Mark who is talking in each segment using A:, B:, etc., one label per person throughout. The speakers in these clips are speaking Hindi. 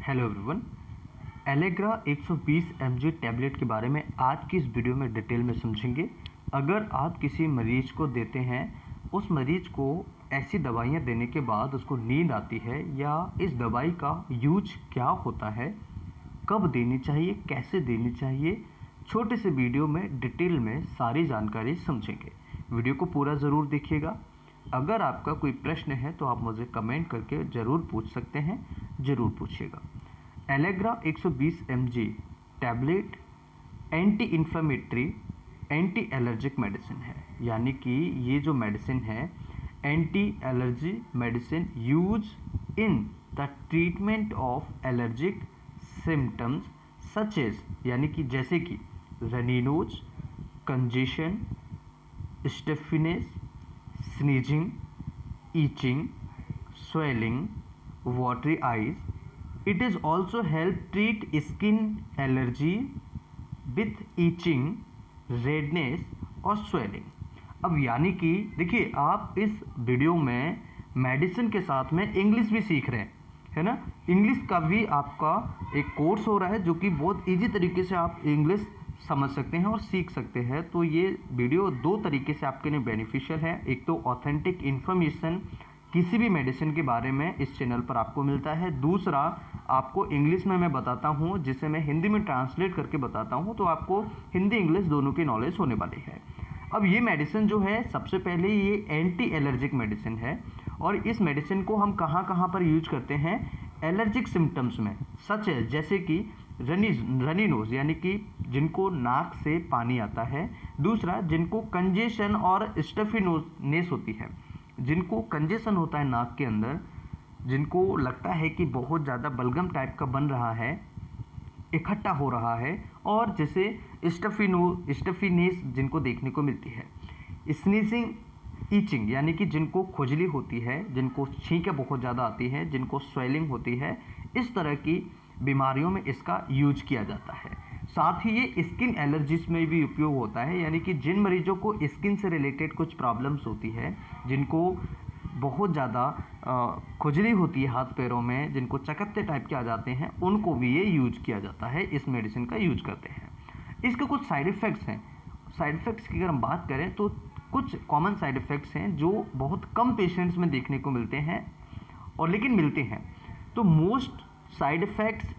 A: Hello everyone. Allegra 120 mg tablet के बारे में आज की इस वीडियो में डिटेल में समझेंगे। अगर आप किसी मरीज को देते हैं, उस मरीज को ऐसी दवाइयाँ देने के बाद उसको नींद आती है या इस दवाई का यूज क्या होता है, कब देनी चाहिए, कैसे देनी चाहिए, छोटे से वीडियो में डिटेल में सारी जानकारी समझेंगे। वीडियो को पूरा ज़रूर देखिएगा। अगर आपका कोई प्रश्न है तो आप मुझे कमेंट करके ज़रूर पूछ सकते हैं, ज़रूर पूछिएगा। Allegra 120 mg tablet anti inflammatory anti allergic medicine है, यानी कि ये जो मेडिसिन है anti allergy medicine use in the treatment of allergic symptoms such as, यानी कि जैसे कि runny nose, congestion, stiffness, sneezing, itching, swelling, watery eyes. It is also help treat skin allergy with itching, redness और swelling. अब यानी कि देखिए, आप इस वीडियो में मेडिसिन के साथ में इंग्लिश भी सीख रहे हैं, है ना। इंग्लिश का भी आपका एक कोर्स हो रहा है जो कि बहुत इजी तरीके से आप इंग्लिश समझ सकते हैं और सीख सकते हैं। तो ये वीडियो दो तरीके से आपके लिए बेनिफिशियल है। एक तो ऑथेंटिक इन्फॉर्मेशन किसी भी मेडिसिन के बारे में इस चैनल पर आपको मिलता है, दूसरा आपको इंग्लिश में मैं बताता हूँ जिसे मैं हिंदी में ट्रांसलेट करके बताता हूँ, तो आपको हिंदी इंग्लिश दोनों की नॉलेज होने वाली है। अब ये मेडिसिन जो है, सबसे पहले ये एंटी एलर्जिक मेडिसिन है और इस मेडिसिन को हम कहाँ कहाँ पर यूज करते हैं, एलर्जिक सिम्टम्स में, सच है जैसे कि रनी नोज, यानी कि जिनको नाक से पानी आता है, दूसरा जिनको कंजेशन और स्टफीनेस होती है, जिनको कंजेशन होता है नाक के अंदर, जिनको लगता है कि बहुत ज़्यादा बलगम टाइप का बन रहा है, इकट्ठा हो रहा है, और जैसे स्टफीनेस जिनको देखने को मिलती है, स्नीजिंग, ईचिंग, यानी कि जिनको खुजली होती है, जिनको छींकें बहुत ज़्यादा आती है, जिनको स्वेलिंग होती है, इस तरह की बीमारियों में इसका यूज किया जाता है। साथ ही ये स्किन एलर्जीज में भी उपयोग होता है, यानी कि जिन मरीजों को स्किन से रिलेटेड कुछ प्रॉब्लम्स होती है, जिनको बहुत ज़्यादा खुजली होती है हाथ पैरों में, जिनको चकत्ते टाइप के आ जाते हैं, उनको भी ये यूज किया जाता है, इस मेडिसिन का यूज करते हैं। इसके कुछ साइड इफ़ेक्ट्स हैं। साइड इफ़ेक्ट्स की अगर हम बात करें तो कुछ कॉमन साइड इफ़ेक्ट्स हैं जो बहुत कम पेशेंट्स में देखने को मिलते हैं और लेकिन मिलते हैं। तो most side effects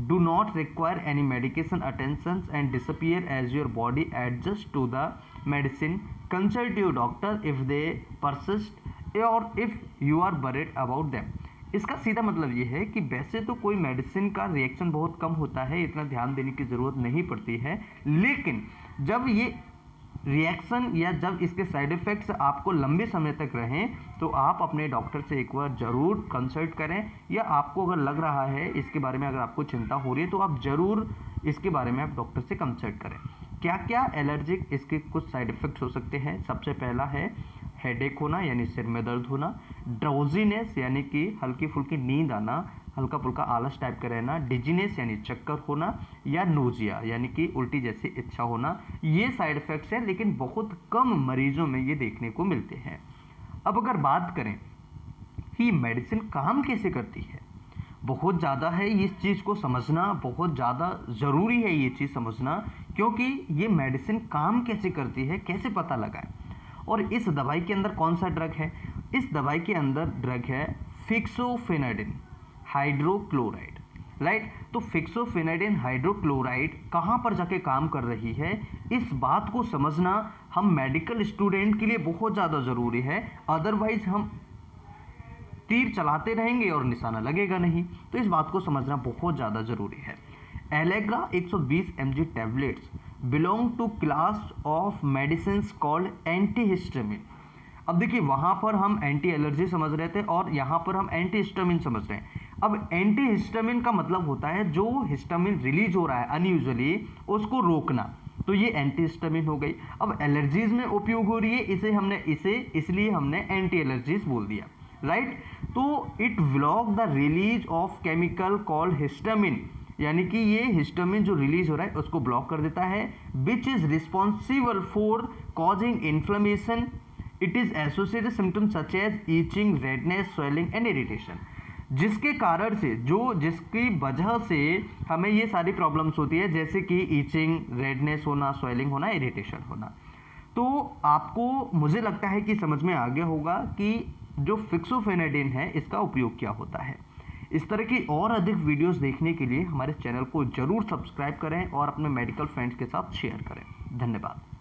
A: do not require any medication attentions and disappear as your body adjusts to the medicine. Consult your doctor if they persist or if you are worried about them. इसका सीधा मतलब ये है कि वैसे तो कोई मेडिसिन का रिएक्शन बहुत कम होता है, इतना ध्यान देने की ज़रूरत नहीं पड़ती है, लेकिन जब ये रिएक्शन या जब इसके साइड इफ़ेक्ट्स आपको लंबे समय तक रहें तो आप अपने डॉक्टर से एक बार ज़रूर कंसल्ट करें, या आपको अगर लग रहा है इसके बारे में, अगर आपको चिंता हो रही है तो आप ज़रूर इसके बारे में आप डॉक्टर से कंसल्ट करें। क्या क्या एलर्जिक इसके कुछ साइड इफ़ेक्ट्स हो सकते हैं? सबसे पहला है हेडेक होना, यानी सिर में दर्द होना, ड्राउजीनेस, यानी कि हल्की फुल्की नींद आना, हल्का फुल्का आलस टाइप का रहना, डिजीनेस यानी चक्कर होना, या नोजिया यानी कि उल्टी जैसी इच्छा होना। ये साइड इफ़ेक्ट्स हैं, लेकिन बहुत कम मरीजों में ये देखने को मिलते हैं। अब अगर बात करें कि मेडिसिन काम कैसे करती है, बहुत ज़्यादा है इस चीज़ को समझना, बहुत ज़्यादा ज़रूरी है ये चीज़ समझना, क्योंकि ये मेडिसिन काम कैसे करती है, कैसे पता लगाए। और इस दवाई के अंदर कौन सा ड्रग है? इस दवाई के अंदर ड्रग है फिक्सोफेनाडिन हाइड्रोक्लोराइड, राइट। तो फिक्सोफेनाडिन हाइड्रोक्लोराइड कहाँ पर जाके काम कर रही है, इस बात को समझना हम मेडिकल स्टूडेंट के लिए बहुत ज़्यादा ज़रूरी है। अदरवाइज हम तीर चलाते रहेंगे और निशाना लगेगा नहीं, तो इस बात को समझना बहुत ज़्यादा ज़रूरी है। Allegra 120 mg tablets belong to class of medicine called antihistamine. अब देखिए, वहाँ पर हम एंटी एलर्जी समझ रहे थे और यहाँ पर हम एंटी हिस्टामिन समझ रहे हैं। अब एंटी हिस्टामिन का मतलब होता है जो हिस्टामिन रिलीज हो रहा है अनयूजुअली, उसको रोकना, तो ये एंटी हिस्टामिन हो गई। अब एलर्जीज में उपयोग हो रही है, इसलिए हमने एंटी एलर्जीज बोल दिया, राइट। तो it block the release of chemical called histamine, यानी कि ये हिस्टामिन जो रिलीज हो रहा है उसको ब्लॉक कर देता है, which is responsible for causing inflammation. It is associated symptoms such as itching, redness, swelling and irritation. जिसके कारण से जिसकी वजह से हमें ये सारी प्रॉब्लम्स होती है, जैसे कि ईचिंग, रेडनेस होना, स्वेलिंग होना, इरिटेशन होना। तो आपको, मुझे लगता है कि समझ में आ गया होगा कि जो फिक्सोफेनेडिन है इसका उपयोग क्या होता है। इस तरह की और अधिक वीडियोस देखने के लिए हमारे चैनल को जरूर सब्सक्राइब करें और अपने मेडिकल फ्रेंड्स के साथ शेयर करें। धन्यवाद।